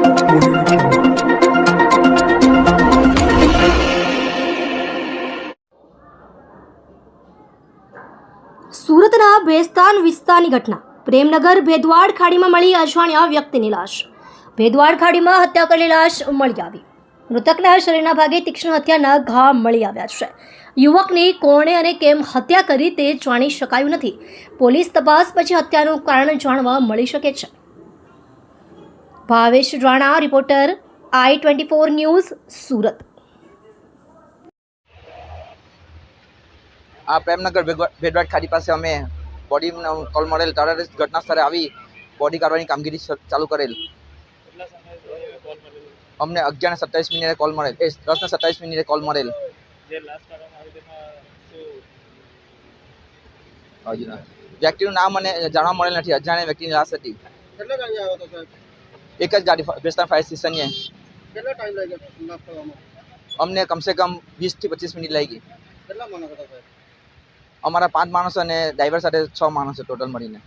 સુરતના ભેસ્તાન વિસ્તારની ઘટના। પ્રેમનગર ભેદવાડ ખાડીમાં મળી અજાણ્યા વ્યક્તિની લાશ। ભેદવાડ ખાડીમાં હત્યા કરેલી લાશ મળી આવી। મૃતકના શરીરના ભાગે તીક્ષ્ણ હત્યાના ઘા મળી આવ્યા છે। યુવકની કોણે અને કેમ હત્યા કરી તે જાણી શકાયું નથી। પોલીસ તપાસ પછી હત્યાનું કારણ જાણવા મળી શકે છે। Bhavesh Rana, reporter I24 news, Surat. આ પ્રેમનગર ભેદવાડ ખાડી પાસે અમે બોડીનો કોલ મળેલ ત્યારે ઘટના સ્થળે આવી બોડી કાઢવાની કામગીરી ચાલુ કરેલ। અમને 11:27 કોલ મળેલ, 10:27 કોલ મળેલ। વ્યક્તિનું નામ મને જાણવા મળેલ નથી। અજાણ્યા વ્યક્તિની લાશ હતી। એક જ ગાડી ભેસ્તાન ફાયર સ્ટેશનની। અમને કમસે કમ 20 થી 25 મિનિટ લાગી। અમારા 5 માણસો અને ડ્રાઈવર સાથે 6 માણસો ટોટલ મળીને।